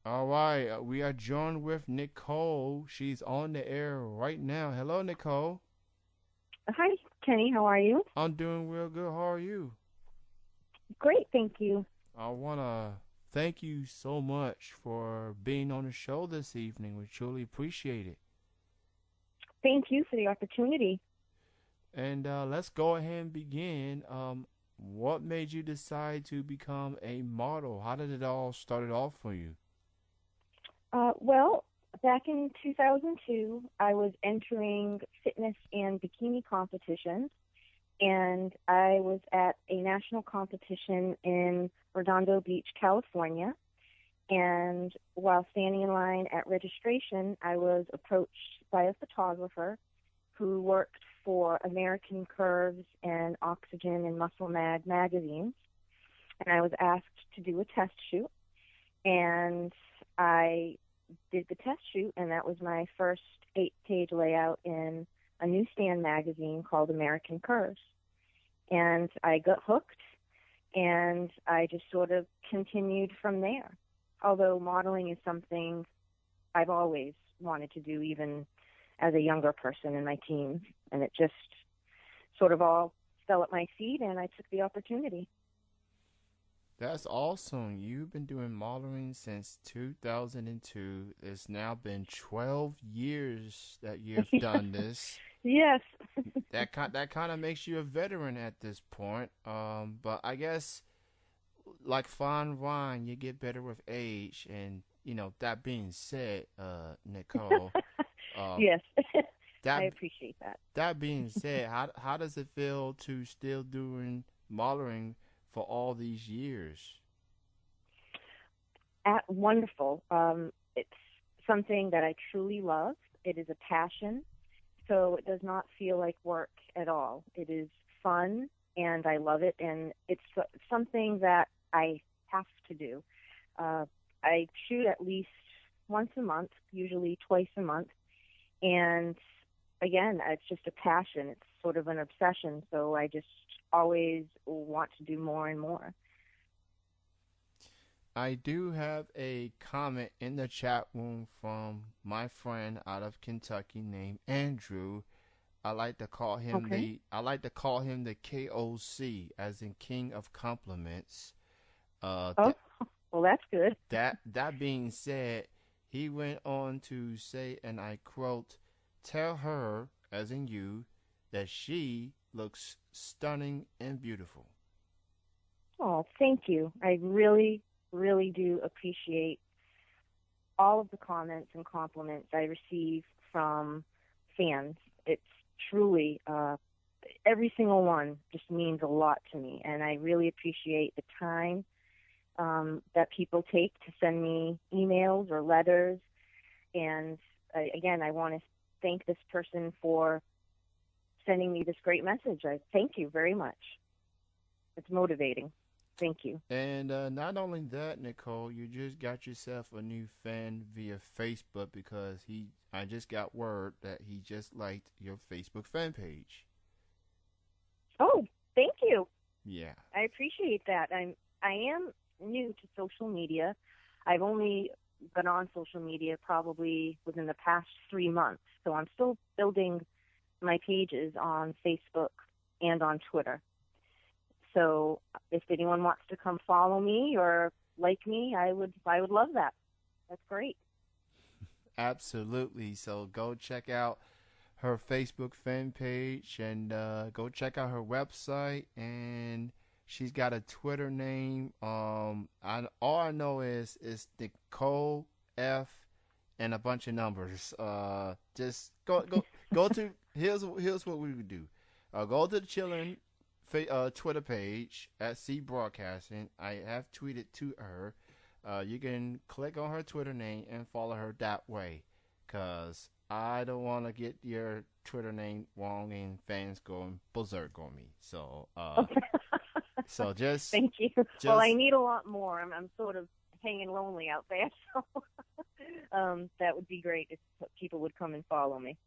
All right, we are joined with Nicole. She's on the air right now. Hello, Nicole. Hi, Kenny. How are you? I'm doing real good. How are you? Great, thank you. I want to thank you so much for being on the show this evening. We truly appreciate it. Thank you for the opportunity. And let's go ahead and begin. What made you decide to become a model? How did it all started off for you? Well, back in 2002, I was entering fitness and bikini competitions, and I was at a national competition in Redondo Beach, California. And while standing in line at registration, I was approached by a photographer who worked for American Curves and Oxygen and Muscle Mag magazines. And I was asked to do a test shoot. And I did the test shoot, and that was my first 8-page layout in a newsstand magazine called American Curves. And I got hooked, and I just sort of continued from there. Although modeling is something I've always wanted to do, even as a younger person in my teens, and it just sort of all fell at my feet, and I took the opportunity. That's awesome. You've been doing modeling since 2002. It's now been 12 years that you've done this. Yes. That kind of makes you a veteran at this point. But I guess like fine wine, you get better with age. And that being said, Nicole, uh, Yes. I that appreciate that. that being said, how does it feel to still doing modeling for all these years? Wonderful. It's something that I truly love. It is a passion, so it does not feel like work at all. It is fun, and I love it, and it's something that I have to do. Uh, I shoot at least once a month, usually twice a month, and again, it's just a passion. It's sort of an obsession, so I just always want to do more and more. I do have a comment in the chat room from my friend out of Kentucky named Andrew. Okay. I like to call him the KOC, as in King of Compliments. Uh, Oh, that well, that's good. that being said, he went on to say, and I quote, "Tell her, as in you, that she looks stunning and beautiful." Oh, thank you. I really, really do appreciate all of the comments and compliments I receive from fans. It's truly, every single one just means a lot to me. And I really appreciate the time that people take to send me emails or letters. And again, I want to thank this person for sending me this great message. I thank you very much. It's motivating. Thank you. And not only that, Nicole, you just got yourself a new fan via Facebook because I just got word that he just liked your Facebook fan page. Oh, thank you. Yeah. I appreciate that. I am new to social media. I've only been on social media probably within the past 3 months, so I'm still building my pages on Facebook and on Twitter. So if anyone wants to come follow me or like me, I would love that. That's great. Absolutely. So go check out her Facebook fan page and go check out her website. And she's got a Twitter name. All I know is Nicole F and a bunch of numbers. Just go to here's what we would do. Go to the chillin' Twitter page at C Broadcasting. I have tweeted to her. You can click on her Twitter name and follow her that way. Cause I don't want to get your Twitter name wrong and fans going berserk on me. So Thank you. Well, I just need a lot more. I'm sort of hanging lonely out there, so that would be great if people would come and follow me.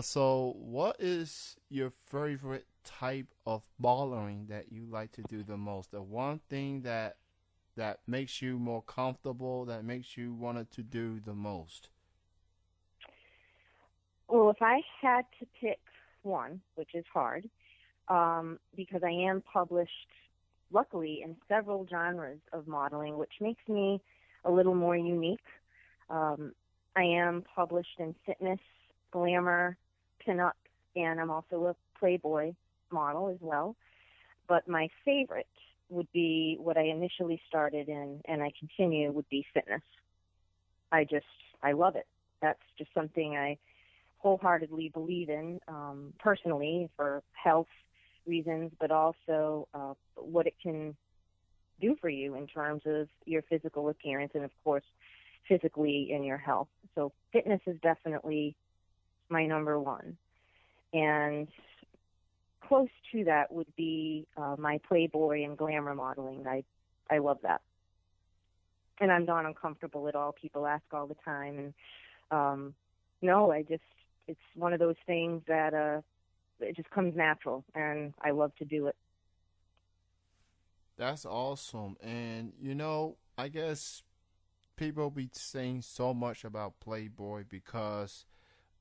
so what is your favorite type of ballering that you like to do the most? The one thing that that makes you more comfortable, that makes you want to do the most? Well, if I had to pick one, which is hard, because I am published, luckily, in several genres of modeling, which makes me a little more unique. I am published in fitness, glamour, pinup, and I'm also a Playboy model as well. But my favorite would be what I initially started in, and I continue, would be fitness. I love it. That's just something I wholeheartedly believe in, personally, for health reasons, but also what it can do for you in terms of your physical appearance and, of course, physically in your health. So fitness is definitely my number one. And close to that would be my Playboy and glamour modeling. I love that. And I'm not uncomfortable at all. People ask all the time. And no, it's one of those things that it just comes natural, and I love to do it. That's awesome. And I guess people be saying so much about Playboy because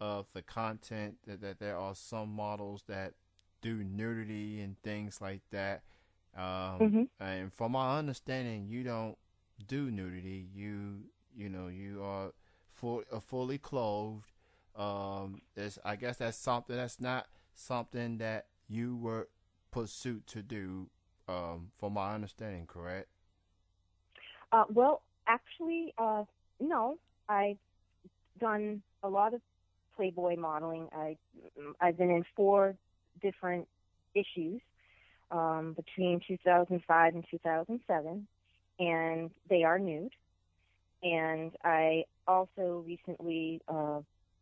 of the content that there are some models that do nudity and things like that. And from my understanding, you don't do nudity. You are fully clothed. I guess that's something that's not something that you were pursued to do. From my understanding, correct? Well, actually, no. I've done a lot of Playboy modeling. I've been in 4 different issues between 2005 and 2007, and they are nude. And I also recently,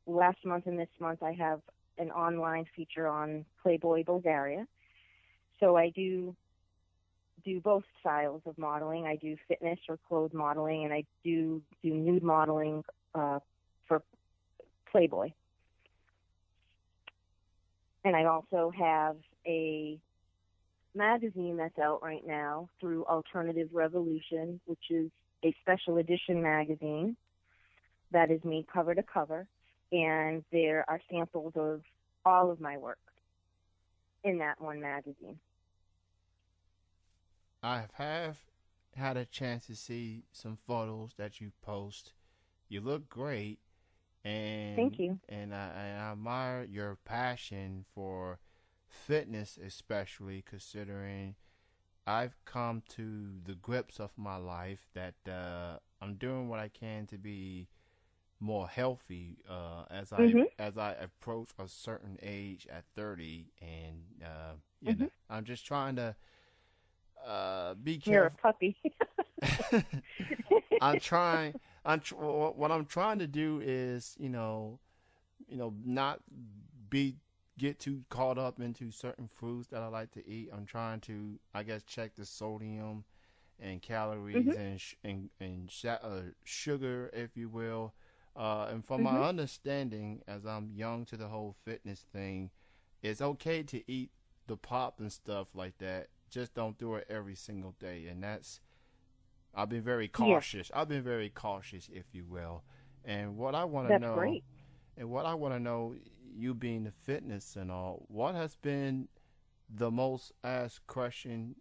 last month and this month, I have an online feature on Playboy Bulgaria. So I do both styles of modeling. I do fitness or clothes modeling, and I do nude modeling for Playboy. And I also have a magazine that's out right now through Alternative Revolution, which is a special edition magazine that is me cover to cover. And there are samples of all of my work in that one magazine. I have had a chance to see some photos that you post. You look great, Thank and you. I admire your passion for fitness, especially considering I've come to the grips of my life that I'm doing what I can to be more healthy Mhm. as I approach a certain age at 30, and Mhm. I'm just trying to be You're a careful. puppy. I'm trying. What I'm trying to do is, not be get too caught up into certain foods that I like to eat. I'm trying to, I guess, check the sodium and Mhm. calories and sugar, if you will. And from Mhm. my understanding, as I'm young to the whole fitness thing, it's okay to eat the pop and stuff like that. Just don't do it every single day. And I've been very Yes, cautious. I've been very cautious, if you will. And what I want to that's know, great. and what I want to know, you being the fitness and all, what has been the most asked question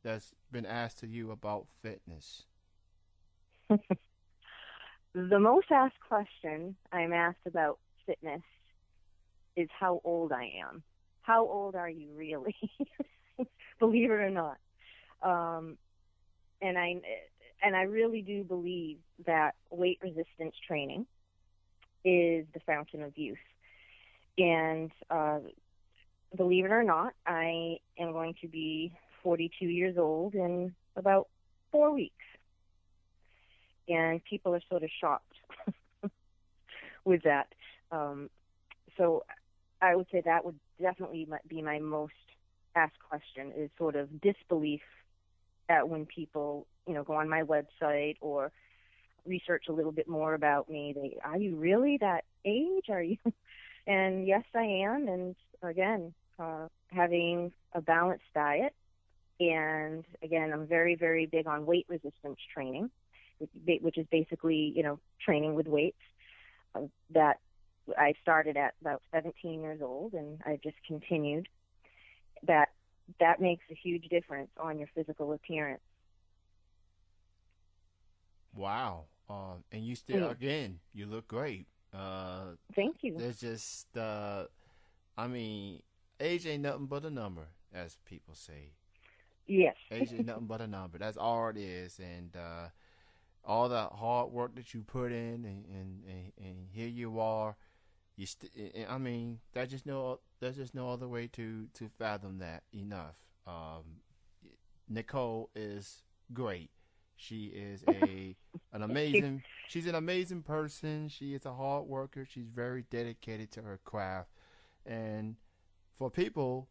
that's been asked to you about fitness? The most asked question I'm asked about fitness is how old I am. How old are you really? Believe it or not. Um, and I really do believe that weight resistance training is the fountain of youth. And believe it or not, I am going to be 42 years old in about 4 weeks. And people are sort of shocked with that. Um, so I would say that would definitely be my most asked question, is sort of disbelief at when people, go on my website or research a little bit more about me. Are you really that age? Are you? And yes, I am. And again, having a balanced diet And again, I'm very, very big on weight resistance training, which is basically, training with weights. That I started at about 17 years old, and I just continued. That that makes a huge difference on your physical appearance. Wow. And you still, Mm, again, you look great. thank you. There's just, I mean, age ain't nothing but a number, as people say. Yes. Age ain't nothing but a number. That's all it is. And all the hard work that you put in, and here you are. I mean, there's just no other way to fathom that enough. Nicole is great. She is Thank she's an amazing person. She is a hard worker. She's very dedicated to her craft. And for people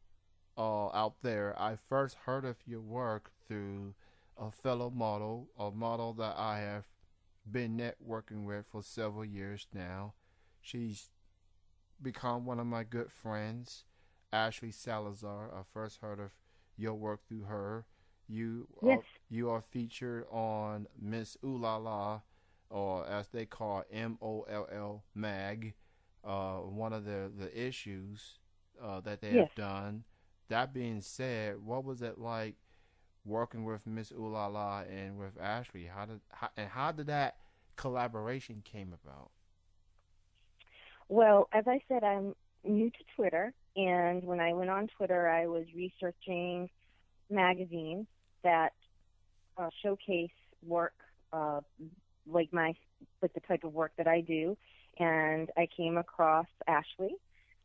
out there, I first heard of your work through a fellow model, a model that I have been networking with for several years now. She's become one of my good friends, Ashley Salazar. I first heard of your work through her. You Yes. are you are featured on Miss Ooh La La, or as they call MOLL Mag, one of the issues that they Yes. have done. That being said, what was it like working with Miss Ooh La La and with Ashley? How did that collaboration came about? Well, as I said, I'm new to Twitter, and when I went on Twitter, I was researching magazines that showcase work uh, like my like the type of work that I do, and I came across Ashley,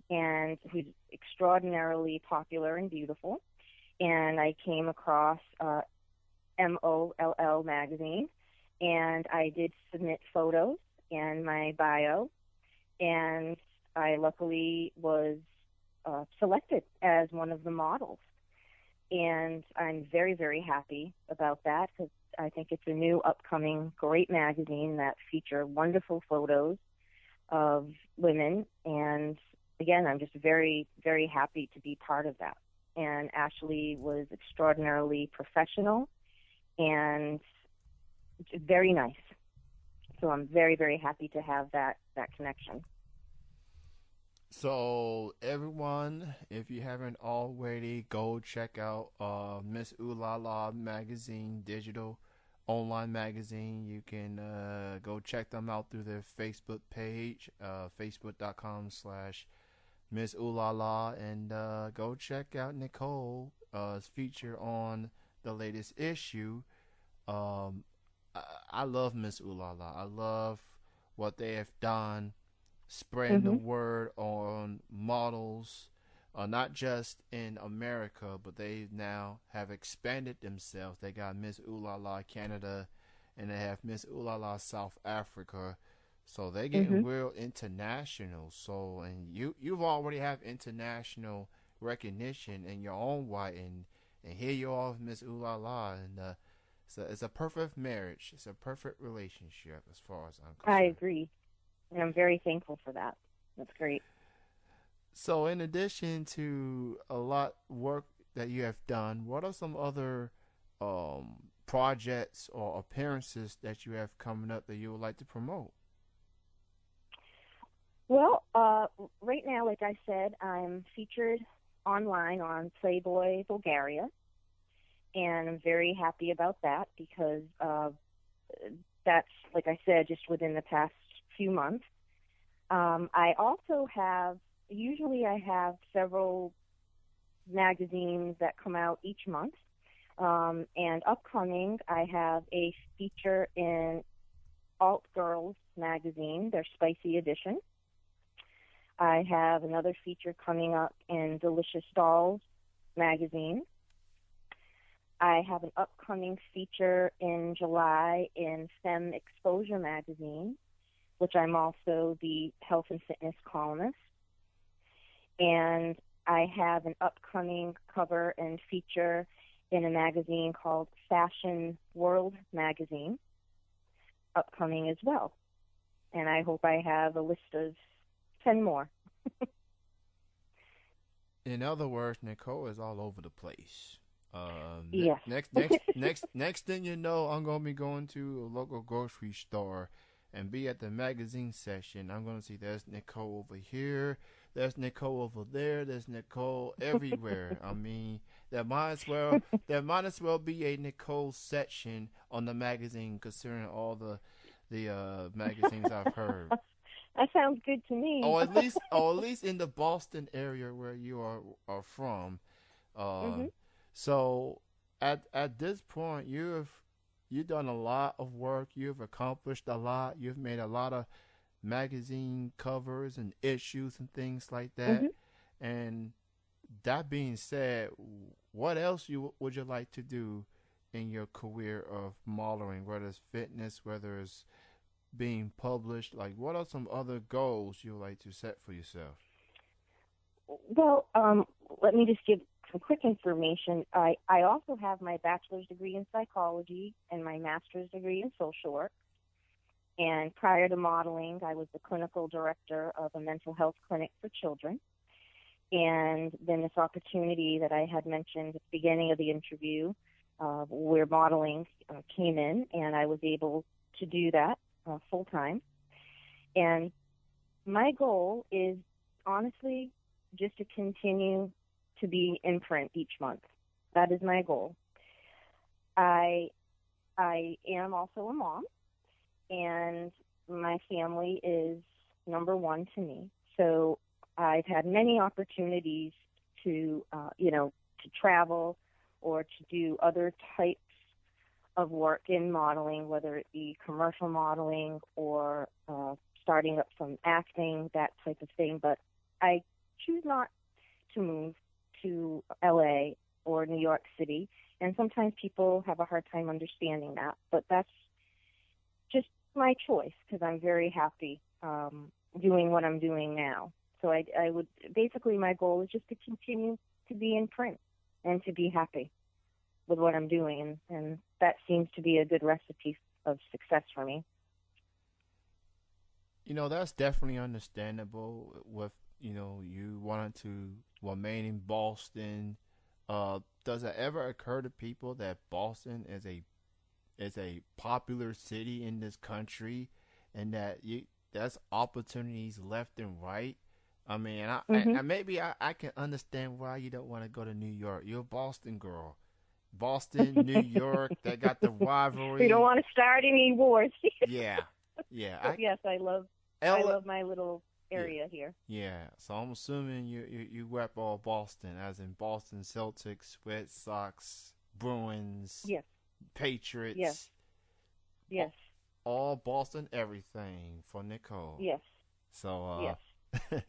and who's extraordinarily popular and beautiful, and I came across MOLL magazine, and I did submit photos and my bio, and I luckily was selected as one of the models. And I'm very, very happy about that because I think it's a new, upcoming, great magazine that feature wonderful photos of women. And again, I'm just very, very happy to be part of that. And Ashley was extraordinarily professional and very nice. So I'm very, very happy to have that connection. So everyone, if you haven't already, go check out Miss Ooh La La magazine, digital online magazine. You can go check them out through their Facebook page, facebook.com/Miss Ooh La La, and go check out Nicole's feature on the latest issue. Um, I, I love Miss Ooh La La. I love what they have done spreading the Mhm. word on models, not just in America, but they now have expanded themselves. They got Miss Ooh La La Canada, and they have Miss Ooh La La South Africa. So they're getting Mhm. real international. So, and you've already have international recognition in your own right, and here you are with Miss Ooh La La, and it's a perfect marriage. It's a perfect relationship as far as I'm I concerned. agree. And I'm very thankful for that. That's great. So, in addition to a lot work that you have done, what are some other projects or appearances that you have coming up that you would like to promote? Well, right now, like I said, I'm featured online on Playboy Bulgaria, and I'm very happy about that because that's, like I said, just within the past few months. I also have, usually, I have several magazines that come out each month. And upcoming, I have a feature in Alt Girls magazine, their spicy edition. I have another feature coming up in Delicious Dolls magazine. I have an upcoming feature in July in Femme Exposure magazine, which I'm also the health and fitness columnist. And I have an upcoming cover and feature in a magazine called Fashion World magazine, upcoming as well. And I hope I have a list of 10 more. In other words, Nicole is all over the place. Yes. Next thing you know, I'm gonna be going to a local grocery store and be at the magazine section. I'm gonna see there's Nicole over here, there's Nicole over there, there's Nicole everywhere. I mean, there might as well be a Nicole section on the magazine, considering all the magazines I've heard. That sounds good to me. Or at least in the Boston area where you are from. Mhm. So at this point, you've done a lot of work. You've accomplished a lot. You've made a lot of magazine covers and issues and things like that. Mhm. And that being said, what else would you like to do in your career of modeling? Whether it's fitness, whether it's being published, like what are some other goals you would like to set for yourself? Well, let me just give some quick information. I also have my bachelor's degree in psychology and my master's degree in social work. And prior to modeling, I was the clinical director of a mental health clinic for children. And then this opportunity that I had mentioned at the beginning of the interview, where modeling came in, and I was able to do that full time. And my goal is honestly just to continue to be in print each month. That is my goal. I I am also a mom, and my family is number one to me. So I've had many opportunities to, to travel or to do other types of work in modeling, whether it be commercial modeling or starting up some acting, that type of thing. But I choose not to move to LA or New York City. And sometimes people have a hard time understanding that. But that's just my choice because I'm very happy doing what I'm doing now. So I would basically, my goal is just to continue to be in print and to be happy with what I'm doing. And that seems to be a good recipe of success for me. That's definitely understandable with, you wanted to remain in Boston. Does it ever occur to people that Boston is a popular city in this country and that that's opportunities left and right? I mean, Hmm. maybe I can understand why you don't want to go to New York. You're a Boston girl. Boston, New York, they got the We don't rivalry. want to start any wars. Yeah, yeah. But yes, I L, love my little yeah, area here. yeah. So I'm assuming you rep all Boston, as in Boston Celtics, Red Sox, Bruins, Yes, yes, Patriots, yes, all, all Boston, everything for Nicole. yes, So yes.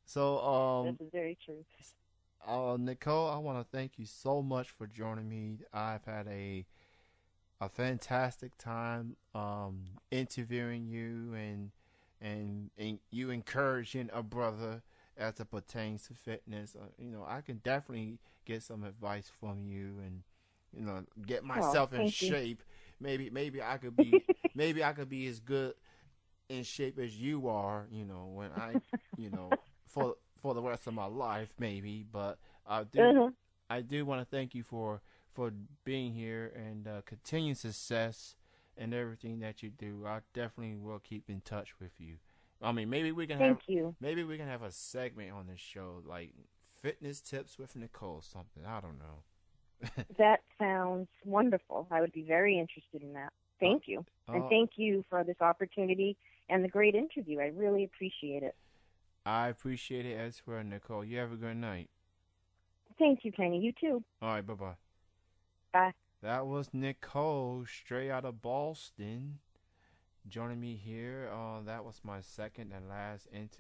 so This is very true. Nicole, I want to thank you so much for joining me. I've had a fantastic time interviewing you and you encouraging a brother as it pertains to fitness. I can definitely get some advice from you and get Oh, myself in thank you. shape. Maybe I could be as good in shape as you are. When you know for the rest of my life, maybe. But I do Uh-huh. I do want to thank you for being here and continued success and everything that you do. I definitely will keep in touch with you. I mean, Thank you. maybe we can have a segment on this show like fitness tips with Nicole, something. I don't know. That sounds wonderful. I would be very interested in that. uh, Thank you. And uh, thank you for this opportunity and the great interview. I really appreciate it. I appreciate it as well, Nicole. You have a good night. Thank you, Kenny. You too. All right, bye bye. Bye. That was Nicole, straight out of Boston, joining me here. That was my second and last interview.